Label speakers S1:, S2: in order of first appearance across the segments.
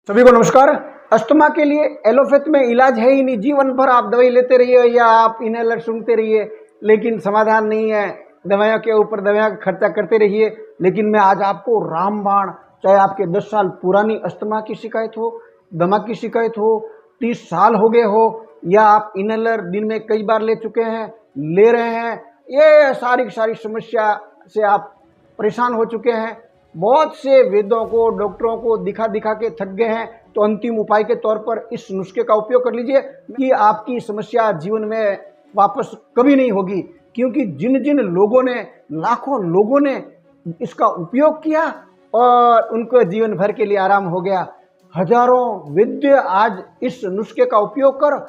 S1: सभी को नमस्कार। अस्थमा के लिए एलोपैथ में इलाज है ही नहीं। जीवन भर आप दवाई लेते रहिए या आप इनहेलर सूंघते रहिए, लेकिन समाधान नहीं है। दवाइयों के ऊपर दवाइयाँ खर्चा करते रहिए। लेकिन मैं आज आपको रामबाण, चाहे आपके 10 साल पुरानी अस्थमा की शिकायत हो, दमा की शिकायत हो, 30 साल हो गए हो, या आप इनहेलर दिन में कई बार ले चुके हैं, ले रहे हैं, ये सारी समस्या से आप परेशान हो चुके हैं, बहुत से वेदों को, डॉक्टरों को दिखा दिखा के थक गए हैं, तो अंतिम उपाय के तौर पर इस नुस्खे का उपयोग कर लीजिए कि आपकी समस्या जीवन में वापस कभी नहीं होगी। क्योंकि जिन जिन लोगों ने, लाखों लोगों ने इसका उपयोग किया और उनको जीवन भर के लिए आराम हो गया। हजारों वैद्य आज इस नुस्खे का उपयोग कर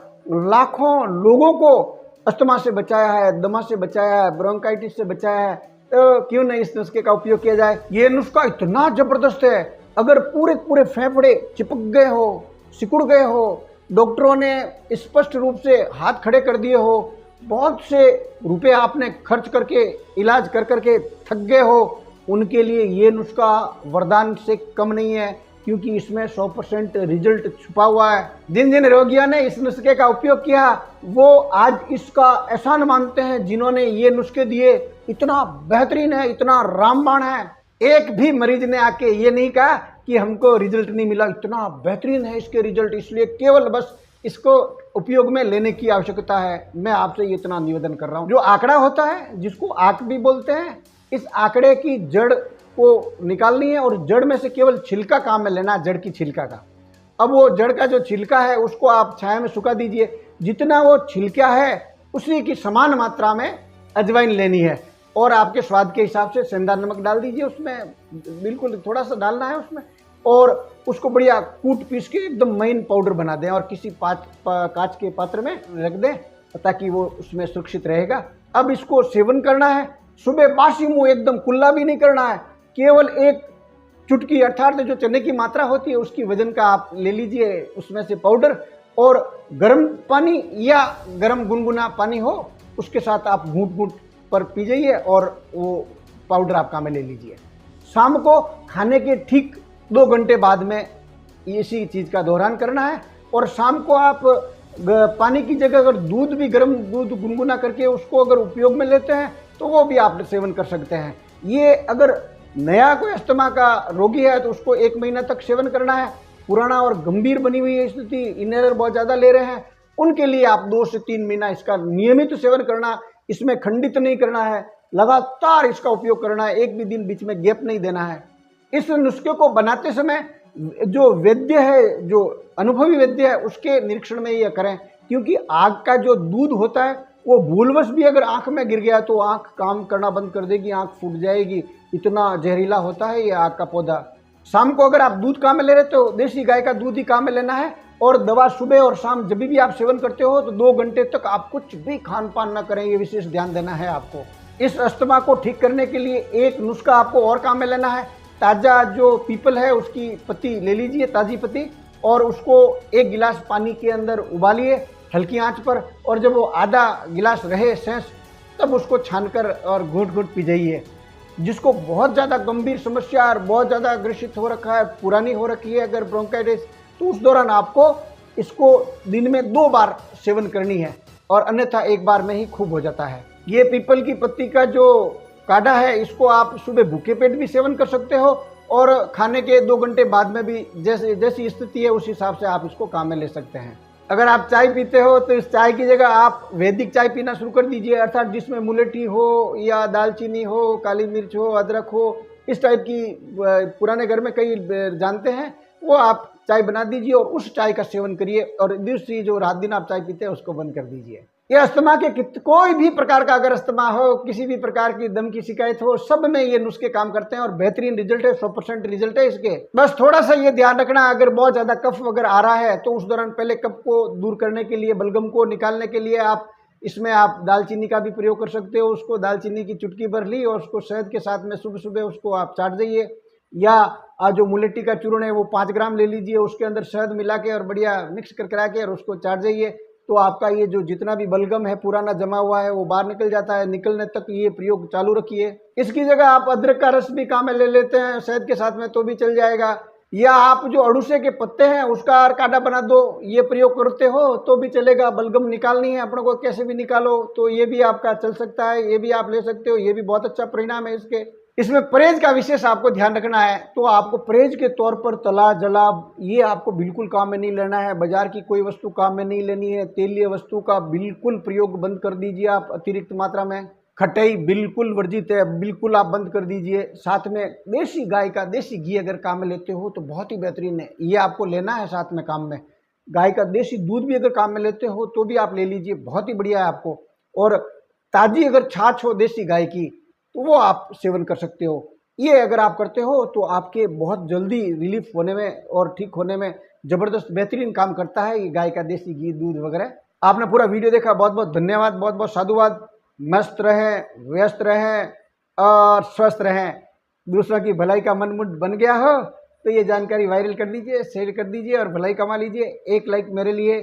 S1: लाखों लोगों को अस्थमा से बचाया है, दमा से बचाया है, ब्रोंकाइटिस से बचाया है। तो क्यों नहीं इस नुस्खे का उपयोग किया जाए। ये नुस्खा इतना जबरदस्त है, अगर पूरे फेफड़े चिपक गए हो, सिकुड़ गए हो, डॉक्टरों ने स्पष्ट रूप से हाथ खड़े कर दिए हो, बहुत से रुपए आपने खर्च करके इलाज कर करके थक गए हो, उनके लिए ये नुस्खा वरदान से कम नहीं है। क्योंकि इसमें 100% रिजल्ट छुपा हुआ है। जिन जिन रोगियों ने इस नुस्खे का उपयोग किया वो आज इसका एहसान मानते हैं। जिन्होंने ये नुस्खे दिए, इतना बेहतरीन है, इतना रामबाण है। एक भी मरीज ने आके ये नहीं कहा कि हमको रिजल्ट नहीं मिला। इतना बेहतरीन है इसके रिजल्ट, इसलिए केवल बस इसको उपयोग में लेने की आवश्यकता है। मैं आपसे ये इतना निवेदन कर रहा हूँ। जो आंकड़ा होता है, जिसको आंक भी बोलते हैं, इस आंकड़े की जड़ को निकालनी है और जड़ में से केवल छिलका काम में लेना है, जड़ की छिलका का। अब वो जड़ का जो छिलका है उसको आप छाया में सुखा दीजिए। जितना वो छिलका है उसी की समान मात्रा में अजवाइन लेनी है और आपके स्वाद के हिसाब से सेंधा नमक डाल दीजिए। उसमें बिल्कुल थोड़ा सा डालना है उसमें, और उसको बढ़िया कूट पीस के एकदम महीन पाउडर बना दें और किसी कांच के पात्र में रख दें ताकि वो उसमें सुरक्षित रहेगा। अब इसको सेवन करना है। सुबह बासी मुंह, एकदम कुल्ला भी नहीं करना है। केवल एक चुटकी, अर्थात जो चने की मात्रा होती है उसकी वजन का आप ले लीजिए उसमें से पाउडर, और गर्म पानी या गर्म गुनगुना पानी हो उसके साथ आप घूंट घूंट पर पी जाइए और वो पाउडर आप काम में ले लीजिए। शाम को खाने के ठीक 2 घंटे बाद में इसी चीज़ का दोहरान करना है। और शाम को आप पानी की जगह अगर दूध भी, गर्म दूध गुनगुना करके उसको अगर उपयोग में लेते हैं तो वो भी आप सेवन कर सकते हैं। ये अगर नया कोई अस्थमा का रोगी है तो उसको 1 महीना तक सेवन करना है। पुराना और गंभीर बनी हुई है स्थिति, इनहेलर बहुत ज़्यादा ले रहे हैं, उनके लिए आप 2 से 3 महीना इसका नियमित सेवन करना, इसमें खंडित नहीं करना है, लगातार इसका उपयोग करना है, एक भी दिन बीच में गैप नहीं देना है। इस नुस्खे को बनाते समय जो वैद्य है, जो अनुभवी वैद्य है, उसके निरीक्षण में यह करें। क्योंकि आग का जो दूध होता है वो भूलवश भी अगर आंख में गिर गया तो आंख काम करना बंद कर देगी, आंख फूट जाएगी। इतना जहरीला होता है ये आग का पौधा। शाम को अगर आप दूध काम में ले रहे तो देसी गाय का दूध ही काम में लेना है। और दवा सुबह और शाम जब भी आप सेवन करते हो तो 2 घंटे तक आप कुछ भी खान पान ना करें, ये विशेष ध्यान देना है आपको। इस अस्थमा को ठीक करने के लिए एक नुस्खा आपको और काम में लेना है। ताज़ा जो पीपल है उसकी पत्ती ले लीजिए, ताज़ी पत्ती, और उसको 1 गिलास पानी के अंदर उबालिए हल्की आंच पर, और जब वो आधा गिलास रहे शेष तब उसको छानकर और घूंट घूंट पी जाइए। जिसको बहुत ज़्यादा गंभीर समस्या और बहुत ज़्यादा ग्रसित हो रखा है, पुरानी हो रखी है अगर ब्रोंकाइटिस, तो उस दौरान आपको इसको दिन में 2 बार सेवन करनी है, और अन्यथा 1 बार में ही खूब हो जाता है। ये पीपल की पत्ती का जो काढ़ा है इसको आप सुबह भूखे पेट भी सेवन कर सकते हो और खाने के 2 घंटे बाद में भी, जैसी स्थिति है उस हिसाब से आप इसको काम में ले सकते हैं। अगर आप चाय पीते हो तो इस चाय की जगह आप वैदिक चाय पीना शुरू कर दीजिए, अर्थात जिसमें मुलेठी हो या दालचीनी हो, काली मिर्च हो, अदरक हो, इस टाइप की पुराने घर में कई जानते हैं, वो आप चाय बना दीजिए और उस चाय का सेवन करिए, और दूसरी जो रात दिन आप चाय पीते हैं उसको बंद कर दीजिए। ये अस्थमा के कोई भी प्रकार का अगर अस्थमा हो, किसी भी प्रकार की दम की शिकायत हो, सब में ये नुस्खे काम करते हैं और बेहतरीन रिजल्ट है, 100% रिजल्ट है इसके। बस थोड़ा सा ये ध्यान रखना, अगर बहुत ज़्यादा कफ अगर आ रहा है तो उस दौरान पहले कफ को दूर करने के लिए, बलगम को निकालने के लिए आप इसमें आप दालचीनी का भी प्रयोग कर सकते हो। उसको दालचीनी की चुटकी भर ली और उसको शहद के साथ में सुबह सुबह उसको आप चाट दीजिए, या जो मुलेठी का चूर्ण है वो 5 ग्राम ले लीजिए, उसके अंदर शहद मिला के और बढ़िया मिक्स कर करा के और उसको चाट जाइए, तो आपका ये जो जितना भी बलगम है पुराना जमा हुआ है वो बाहर निकल जाता है। निकलने तक ये प्रयोग चालू रखिए। इसकी जगह आप अदरक का रस भी काम में ले लेते हैं शहद के साथ में तो भी चल जाएगा। या आप जो अड़ूसे के पत्ते हैं उसका काढ़ा बना दो, ये प्रयोग करते हो तो भी चलेगा। बलगम निकालनी है अपने को, कैसे भी निकालो तो ये भी आपका चल सकता है, ये भी आप ले सकते हो, ये भी बहुत अच्छा परिणाम है इसके। इसमें परहेज का विशेष आपको ध्यान रखना है। तो आपको परहेज के तौर पर तला जला ये आपको बिल्कुल काम में नहीं लेना है, बाजार की कोई वस्तु काम में नहीं लेनी है, तेलीय वस्तु का बिल्कुल प्रयोग बंद कर दीजिए आप अतिरिक्त मात्रा में। खटाई बिल्कुल वर्जित है, बिल्कुल आप बंद कर दीजिए। साथ में देसी गाय का देसी घी अगर काम में लेते हो तो बहुत ही बेहतरीन है, ये आपको लेना है साथ में काम में। गाय का देसी दूध भी अगर काम में लेते हो तो भी आप ले लीजिए, बहुत ही बढ़िया है आपको। और ताज़ी अगर छाछ हो देसी गाय की तो वो आप सेवन कर सकते हो। ये अगर आप करते हो तो आपके बहुत जल्दी रिलीफ होने में और ठीक होने में ज़बरदस्त बेहतरीन काम करता है ये गाय का देसी घी दूध वगैरह। आपने पूरा वीडियो देखा, बहुत बहुत धन्यवाद, बहुत बहुत साधुवाद। मस्त रहें, व्यस्त रहें और स्वस्थ रहें। दूसरों की भलाई का मन मुझ बन गया हो तो ये जानकारी वायरल कर दीजिए, शेयर कर दीजिए और भलाई कमा लीजिए। एक लाइक मेरे लिए।